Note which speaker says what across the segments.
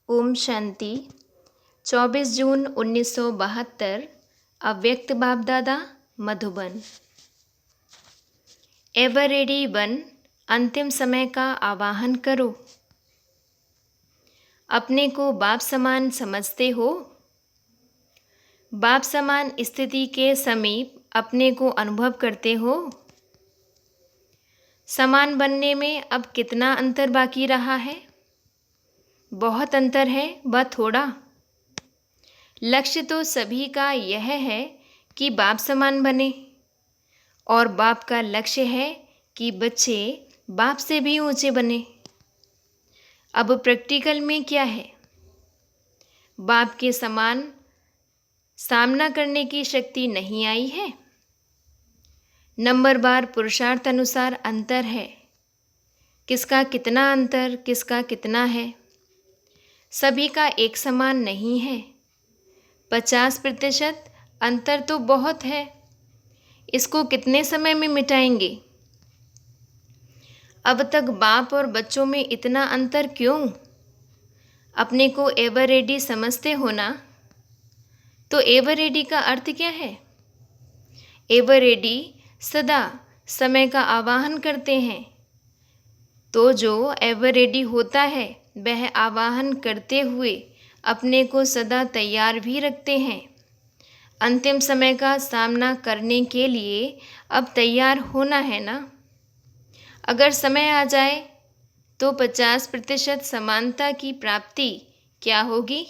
Speaker 1: ओम शांति। 24 जून 1972। अव्यक्त बाप दादा, मधुबन। Ever ready one. अंतिम समय का आवाहन करो। अपने को बाप समान समझते हो? बाप समान स्थिति के समीप अपने को अनुभव करते हो? समान बनने में अब कितना अंतर बाकी रहा है? बहुत अंतर है, व थोड़ा। लक्ष्य तो सभी का यह है कि बाप समान बने, और बाप का लक्ष्य है कि बच्चे बाप से भी ऊंचे बने। अब प्रैक्टिकल में क्या है? बाप के समान सामना करने की शक्ति नहीं आई है। नंबर बार पुरुषार्थ अनुसार अंतर है। किसका कितना अंतर, किसका कितना है? सभी का एक समान नहीं है। 50% अंतर तो बहुत है। इसको कितने समय में मिटाएंगे? अब तक बाप और बच्चों में इतना अंतर क्यों? अपने को एवर रेडी समझते हो ना? तो एवर रेडी का अर्थ क्या है? एवर रेडी सदा समय का आवाहन करते हैं। तो जो एवर रेडी होता है वह आवाहन करते हुए अपने को सदा तैयार भी रखते हैं। अंतिम समय का सामना करने के लिए अब तैयार होना है ना? अगर समय आ जाए तो 50% समानता की प्राप्ति क्या होगी?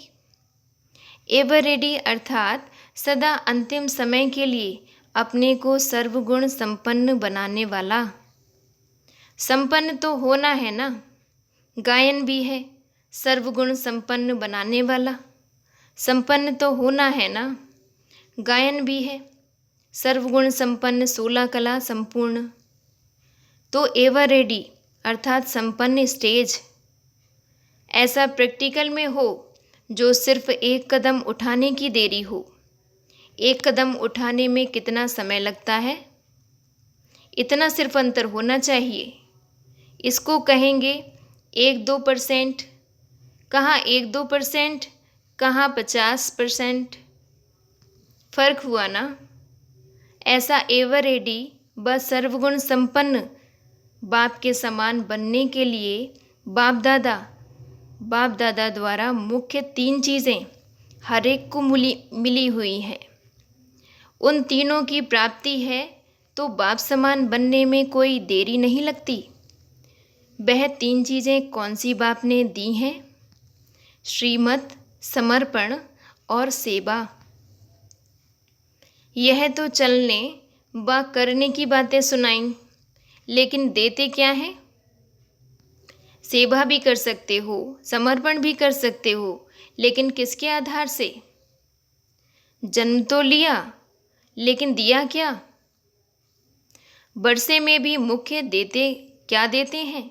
Speaker 1: एवर रेडी अर्थात सदा अंतिम समय के लिए अपने को सर्वगुण संपन्न बनाने वाला। संपन्न तो होना है ना? गायन भी है सर्वगुण संपन्न बनाने वाला। संपन्न तो होना है ना? गायन भी है सर्वगुण संपन्न 16 कला संपूर्ण। तो एवर रेडी अर्थात संपन्न स्टेज ऐसा प्रैक्टिकल में हो जो सिर्फ एक कदम उठाने की देरी हो। एक कदम उठाने में कितना समय लगता है? इतना सिर्फ अंतर होना चाहिए। इसको कहेंगे 1-2%। कहाँ 1-2%, कहाँ 50%। फर्क हुआ ना? ऐसा एवर रेडी बस सर्वगुण संपन्न बाप के समान बनने के लिए बाप दादा द्वारा मुख्य 3 चीज़ें हर एक को मिली हुई हैं। उन तीनों की प्राप्ति है तो बाप समान बनने में कोई देरी नहीं लगती। वह 3 चीज़ें कौन सी बाप ने दी हैं? श्रीमत, समर्पण और सेवा। यह तो चलने व करने की बातें सुनाई, लेकिन देते क्या हैं? सेवा भी कर सकते हो, समर्पण भी कर सकते हो, लेकिन किसके आधार से? जन्म तो लिया, लेकिन दिया क्या? वर्षे में भी मुख्य देते क्या देते हैं?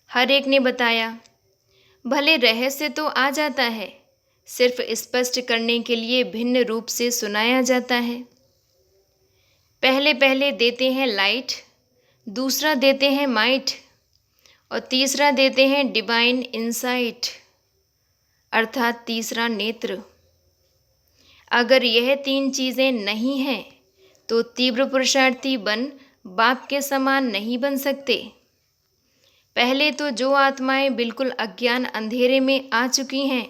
Speaker 1: हर एक ने बताया। भले रहस्य तो आ जाता है, सिर्फ स्पष्ट करने के लिए भिन्न रूप से सुनाया जाता है। पहले देते हैं लाइट, दूसरा देते हैं माइट, और तीसरा देते हैं डिवाइन इंसाइट अर्थात तीसरा नेत्र। अगर यह 3 चीज़ें नहीं हैं तो तीव्र पुरुषार्थी बन बाप के समान नहीं बन सकते। पहले तो जो आत्माएं बिल्कुल अज्ञान अंधेरे में आ चुकी हैं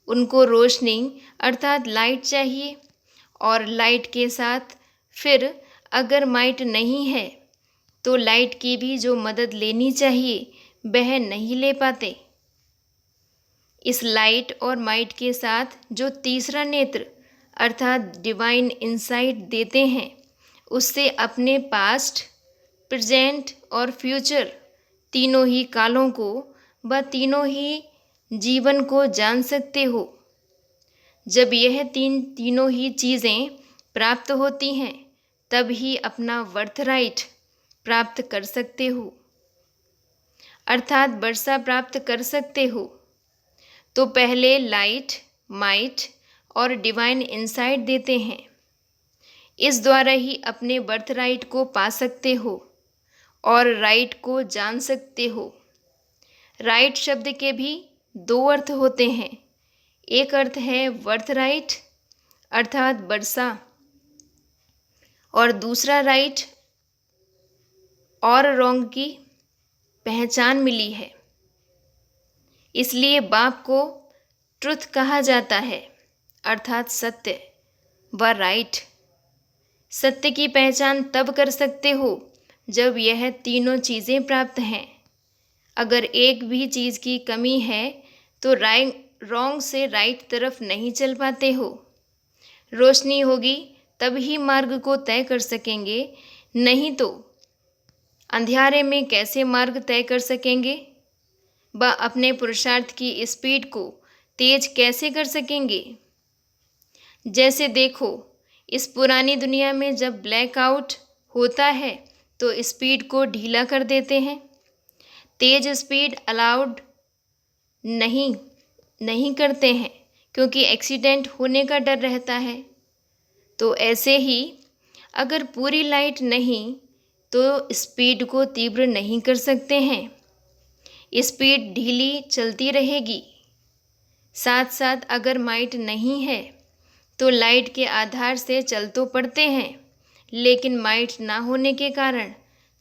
Speaker 1: उनको रोशनी अर्थात लाइट चाहिए, और लाइट के साथ फिर अगर माइट नहीं है तो लाइट की भी जो मदद लेनी चाहिए वह नहीं ले पाते। इस लाइट और माइट के साथ जो तीसरा नेत्र अर्थात डिवाइन इंसाइट देते हैं उससे अपने पास्ट, प्रेजेंट और फ्यूचर तीनों ही कालों को व तीनों ही जीवन को जान सकते हो। जब यह तीनों ही चीज़ें प्राप्त होती हैं तब ही अपना वर्थ राइट प्राप्त कर सकते हो, अर्थात वर्षा प्राप्त कर सकते हो। तो पहले लाइट, माइट और डिवाइन इंसाइट देते हैं। इस द्वारा ही अपने बर्थ राइट को पा सकते हो और राइट को जान सकते हो। राइट शब्द के भी दो अर्थ होते हैं। एक अर्थ है वर्थ राइट अर्थात वर्षा, और दूसरा राइट और रॉन्ग की पहचान मिली है। इसलिए बाप को ट्रुथ कहा जाता है अर्थात सत्य व राइट। सत्य की पहचान तब कर सकते हो जब यह तीनों चीज़ें प्राप्त हैं। अगर एक भी चीज़ की कमी है तो रॉन्ग से राइट तरफ नहीं चल पाते हो। रोशनी होगी तब ही मार्ग को तय कर सकेंगे, नहीं तो अंधियारे में कैसे मार्ग तय कर सकेंगे? व अपने पुरुषार्थ की स्पीड को तेज कैसे कर सकेंगे? जैसे देखो, इस पुरानी दुनिया में जब ब्लैकआउट होता है तो स्पीड को ढीला कर देते हैं। तेज स्पीड अलाउड नहीं करते हैं क्योंकि एक्सीडेंट होने का डर रहता है। तो ऐसे ही अगर पूरी लाइट नहीं तो स्पीड को तीव्र नहीं कर सकते हैं। स्पीड ढीली चलती रहेगी। साथ साथ अगर माइट नहीं है तो लाइट के आधार से चल तो पड़ते हैं, लेकिन माइट ना होने के कारण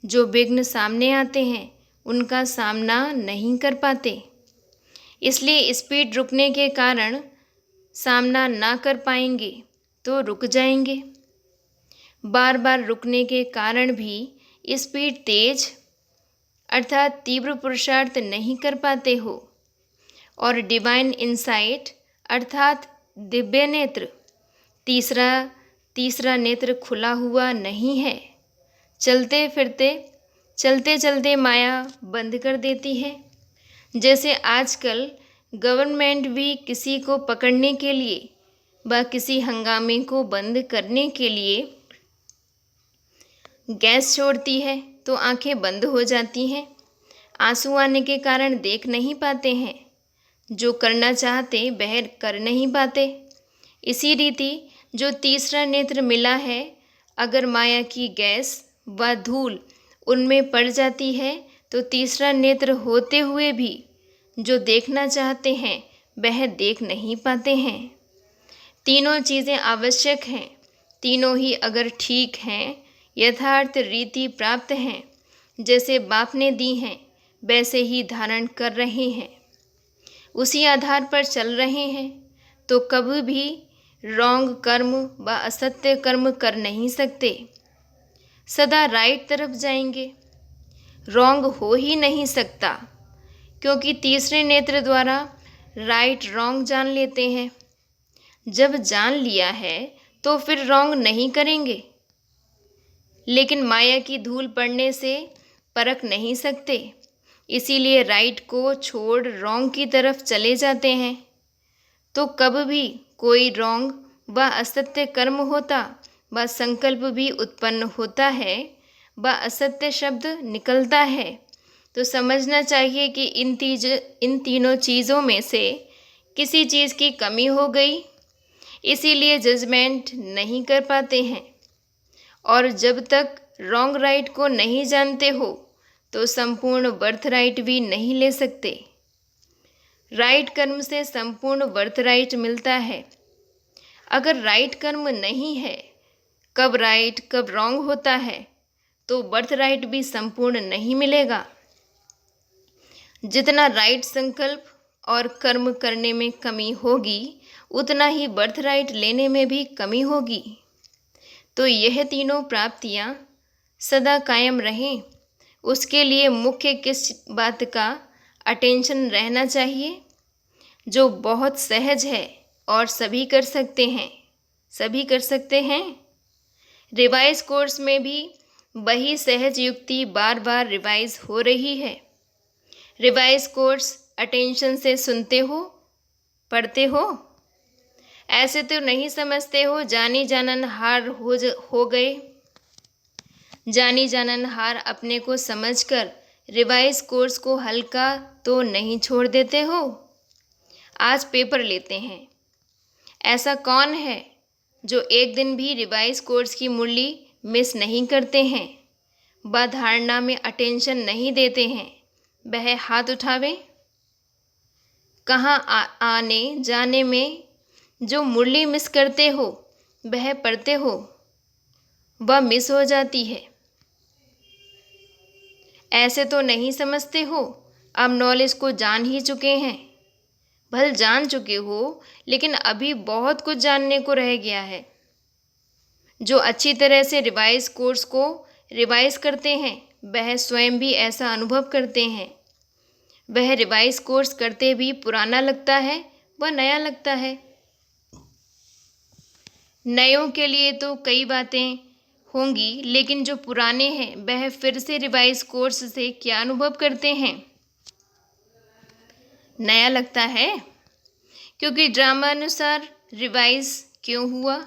Speaker 1: जो विघ्न सामने आते हैं उनका सामना नहीं कर पाते। इसलिए स्पीड रुकने के कारण सामना ना कर पाएंगे तो रुक जाएंगे। बार बार रुकने के कारण भी स्पीड तेज अर्थात तीव्र पुरुषार्थ नहीं कर पाते हो। और डिवाइन इंसाइट अर्थात दिव्य नेत्र, तीसरा नेत्र खुला हुआ नहीं है। चलते चलते माया बंद कर देती है। जैसे आजकल गवर्नमेंट भी किसी को पकड़ने के लिए व किसी हंगामे को बंद करने के लिए गैस छोड़ती है तो आंखें बंद हो जाती हैं। आंसू आने के कारण देख नहीं पाते हैं। जो करना चाहते वह कर नहीं पाते। इसी रीति जो तीसरा नेत्र मिला है, अगर माया की गैस व धूल उनमें पड़ जाती है तो तीसरा नेत्र होते हुए भी जो देखना चाहते हैं वह देख नहीं पाते हैं। तीनों चीज़ें आवश्यक हैं। तीनों ही अगर ठीक हैं, यथार्थ रीति प्राप्त हैं, जैसे बाप ने दी हैं वैसे ही धारण कर रहे हैं, उसी आधार पर चल रहे हैं, तो कभी भी रॉन्ग कर्म व असत्य कर्म कर नहीं सकते। सदा राइट तरफ जाएंगे। रॉन्ग हो ही नहीं सकता क्योंकि तीसरे नेत्र द्वारा राइट रॉन्ग जान लेते हैं। जब जान लिया है तो फिर रॉन्ग नहीं करेंगे। लेकिन माया की धूल पड़ने से परख नहीं सकते, इसीलिए राइट को छोड़ रॉन्ग की तरफ चले जाते हैं। तो कब भी कोई रॉन्ग व असत्य कर्म होता व संकल्प भी उत्पन्न होता है व असत्य शब्द निकलता है तो समझना चाहिए कि इन तीनों चीज़ों में से किसी चीज़ की कमी हो गई, इसीलिए जजमेंट नहीं कर पाते हैं। और जब तक रॉन्ग राइट को नहीं जानते हो तो संपूर्ण बर्थ राइट भी नहीं ले सकते। राइट कर्म से संपूर्ण बर्थ राइट मिलता है। अगर राइट कर्म नहीं है, कब राइट कब रॉन्ग होता है, तो बर्थ राइट भी संपूर्ण नहीं मिलेगा। जितना राइट संकल्प और कर्म करने में कमी होगी उतना ही बर्थ राइट लेने में भी कमी होगी। तो यह तीनों प्राप्तियां सदा कायम रहें, उसके लिए मुख्य किस बात का अटेंशन रहना चाहिए, जो बहुत सहज है और सभी कर सकते हैं। रिवाइज कोर्स में भी वही सहज युक्ति बार बार रिवाइज हो रही है। रिवाइज कोर्स अटेंशन से सुनते हो, पढ़ते हो, ऐसे तो नहीं समझते हो जानी जानन हार हो गए। जानी जानन हार अपने को समझकर रिवाइज कोर्स को हल्का तो नहीं छोड़ देते हो। आज पेपर लेते हैं। ऐसा कौन है जो एक दिन भी रिवाइज कोर्स की मुरली मिस नहीं करते हैं, व धारणा में अटेंशन नहीं देते हैं? वह हाथ उठावे। कहाँ आने जाने में जो मुरली मिस करते हो, वह पढ़ते हो, वह मिस हो जाती है। ऐसे तो नहीं समझते हो, अब नॉलेज को जान ही चुके हैं। भल जान चुके हो, लेकिन अभी बहुत कुछ जानने को रह गया है। जो अच्छी तरह से रिवाइज कोर्स को रिवाइज करते हैं, वह स्वयं भी ऐसा अनुभव करते हैं। वह रिवाइज कोर्स करते भी पुराना लगता है, वह नया लगता है। नयों के लिए तो कई बातें होंगी, लेकिन जो पुराने हैं वह फिर से रिवाइज कोर्स से क्या अनुभव करते हैं? नया लगता है, क्योंकि ड्रामा अनुसार रिवाइज क्यों हुआ,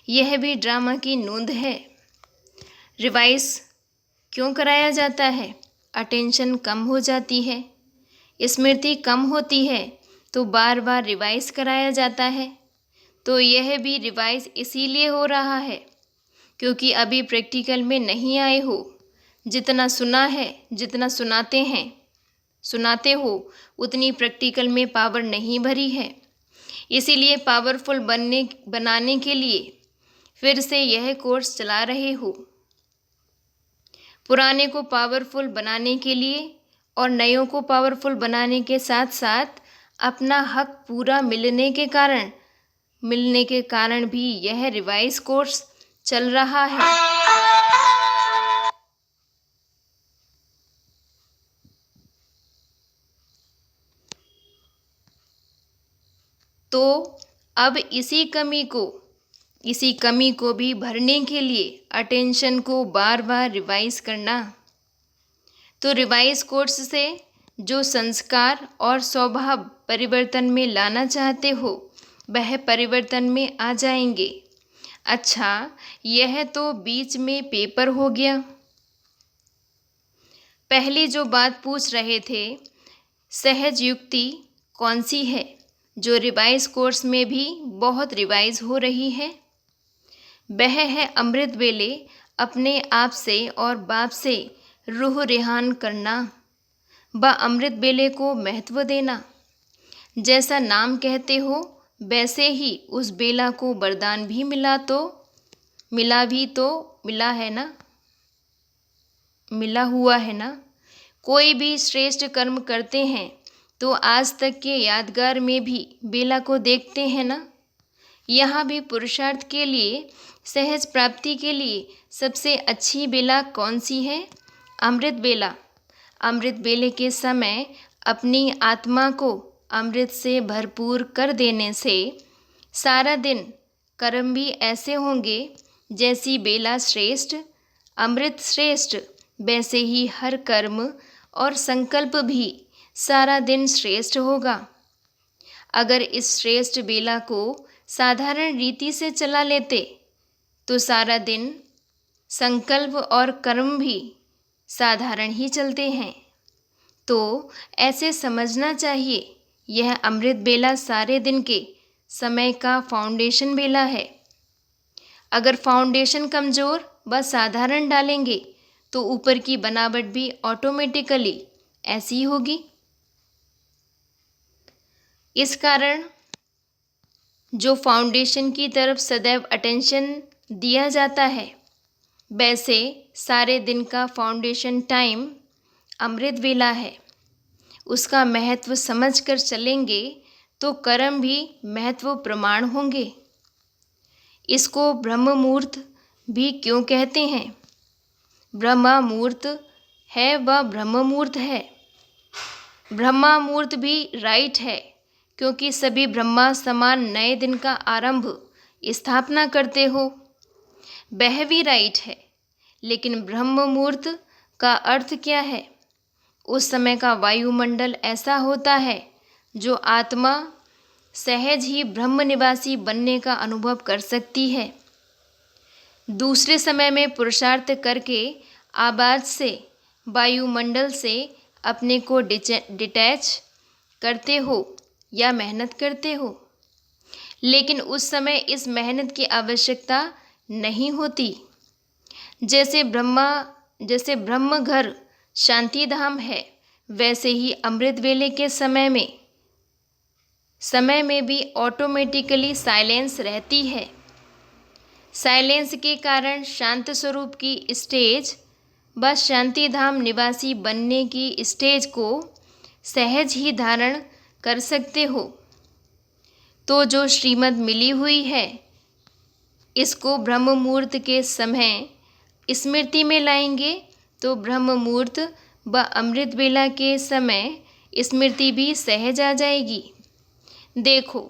Speaker 1: यह भी ड्रामा की नोंद है। रिवाइज क्यों कराया जाता है? अटेंशन कम हो जाती है, स्मृति कम होती है, तो बार बार रिवाइज कराया जाता है। तो यह भी रिवाइज इसीलिए हो रहा है क्योंकि अभी प्रैक्टिकल में नहीं आए हो। जितना सुना है, जितना सुनाते हो, उतनी प्रैक्टिकल में पावर नहीं भरी है। इसीलिए पावरफुल बनाने के लिए फिर से यह कोर्स चला रहे हो। पुराने को पावरफुल बनाने के लिए और नयों को पावरफुल बनाने के साथ साथ अपना हक पूरा मिलने के कारण भी यह रिवाइज कोर्स चल रहा है। तो अब इसी कमी को भी भरने के लिए अटेंशन को बार बार रिवाइज करना। तो रिवाइज कोर्स से जो संस्कार और स्वभाव परिवर्तन में लाना चाहते हो, वह परिवर्तन में आ जाएंगे। अच्छा, यह तो बीच में पेपर हो गया। पहली जो बात पूछ रहे थे, सहज युक्ति कौन सी है जो रिवाइज कोर्स में भी बहुत रिवाइज हो रही है? वह है अमृत वेले अपने आप से और बाप से रूह रेहान करना, व अमृत वेले को महत्व देना। जैसा नाम कहते हो वैसे ही उस बेला को वरदान भी मिला हुआ है ना। कोई भी श्रेष्ठ कर्म करते हैं तो आज तक के यादगार में भी बेला को देखते हैं ना। यहाँ भी पुरुषार्थ के लिए, सहज प्राप्ति के लिए सबसे अच्छी बेला कौन सी है? अमृत बेला। अमृत बेले के समय अपनी आत्मा को अमृत से भरपूर कर देने से सारा दिन कर्म भी ऐसे होंगे जैसी बेला श्रेष्ठ, अमृत श्रेष्ठ, वैसे ही हर कर्म और संकल्प भी सारा दिन श्रेष्ठ होगा। अगर इस श्रेष्ठ बेला को साधारण रीति से चला लेते तो सारा दिन संकल्प और कर्म भी साधारण ही चलते हैं। तो ऐसे समझना चाहिए, यह अमृत बेला सारे दिन के समय का फाउंडेशन बेला है। अगर फाउंडेशन कमज़ोर व साधारण डालेंगे तो ऊपर की बनावट भी ऑटोमेटिकली ऐसी होगी। इस कारण जो फाउंडेशन की तरफ सदैव अटेंशन दिया जाता है, वैसे सारे दिन का फाउंडेशन टाइम अमृत वेला है। उसका महत्व समझकर चलेंगे तो कर्म भी महत्व प्रमाण होंगे। इसको ब्रह्म मुहूर्त भी क्यों कहते हैं? ब्रह्मा मुहूर्त है व ब्रह्म मुहूर्त है। ब्रह्मा मुहूर्त भी राइट है क्योंकि सभी ब्रह्मा समान नए दिन का आरंभ स्थापना करते हो, वह भी राइट है। लेकिन ब्रह्म मुहूर्त का अर्थ क्या है? उस समय का वायुमंडल ऐसा होता है जो आत्मा सहज ही ब्रह्म निवासी बनने का अनुभव कर सकती है। दूसरे समय में पुरुषार्थ करके आवाज से, वायुमंडल से अपने को डिटैच करते हो या मेहनत करते हो, लेकिन उस समय इस मेहनत की आवश्यकता नहीं होती। जैसे ब्रह्म घर शांति धाम है, वैसे ही अमृत वेले के समय में समय में भी ऑटोमेटिकली साइलेंस रहती है। साइलेंस के कारण शांत स्वरूप की स्टेज बस शांति धाम निवासी बनने की स्टेज को सहज ही धारण कर सकते हो। तो जो श्रीमत मिली हुई है इसको ब्रह्म मुहूर्त के समय स्मृति में लाएंगे तो ब्रह्म मुहूर्त व अमृत वेला के समय स्मृति भी सहज आ जाएगी। देखो,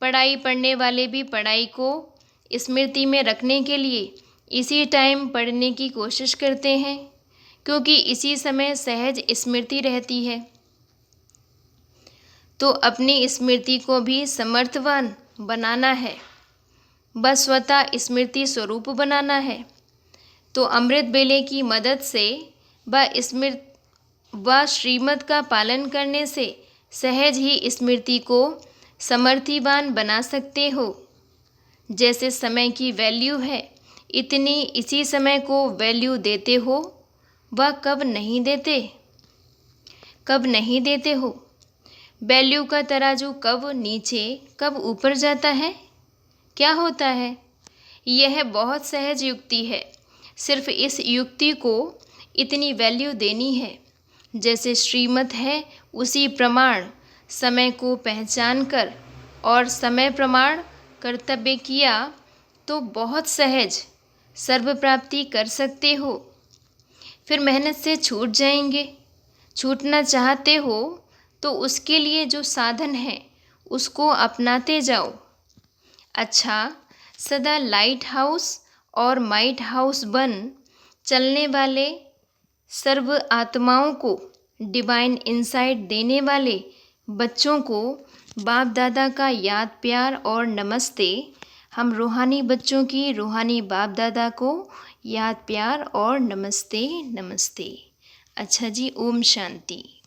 Speaker 1: पढ़ाई पढ़ने वाले भी पढ़ाई को स्मृति में रखने के लिए इसी टाइम पढ़ने की कोशिश करते हैं, क्योंकि इसी समय सहज स्मृति रहती है। तो अपनी स्मृति को भी समर्थवान बनाना है, बस स्वतः स्मृति स्वरूप बनाना है। तो अमृत बेले की मदद से व श्रीमत का पालन करने से सहज ही स्मृति को समर्थिवान बना सकते हो। जैसे समय की वैल्यू है इतनी इसी समय को वैल्यू देते हो व कब नहीं देते हो। वैल्यू का तराजू कब नीचे कब ऊपर जाता है, क्या होता है? यह बहुत सहज युक्ति है। सिर्फ इस युक्ति को इतनी वैल्यू देनी है। जैसे श्रीमत है उसी प्रमाण समय को पहचान कर और समय प्रमाण कर्तव्य किया तो बहुत सहज सर्व प्राप्ति कर सकते हो। फिर मेहनत से छूट जाएंगे। छूटना चाहते हो तो उसके लिए जो साधन है उसको अपनाते जाओ। अच्छा, सदा लाइट हाउस और माइट हाउस बन चलने वाले सर्व आत्माओं को डिवाइन इंसाइट देने वाले बच्चों को बाप दादा का याद प्यार और नमस्ते। हम रूहानी बच्चों की रूहानी बाप दादा को याद प्यार और नमस्ते नमस्ते। अच्छा जी, ओम शांति।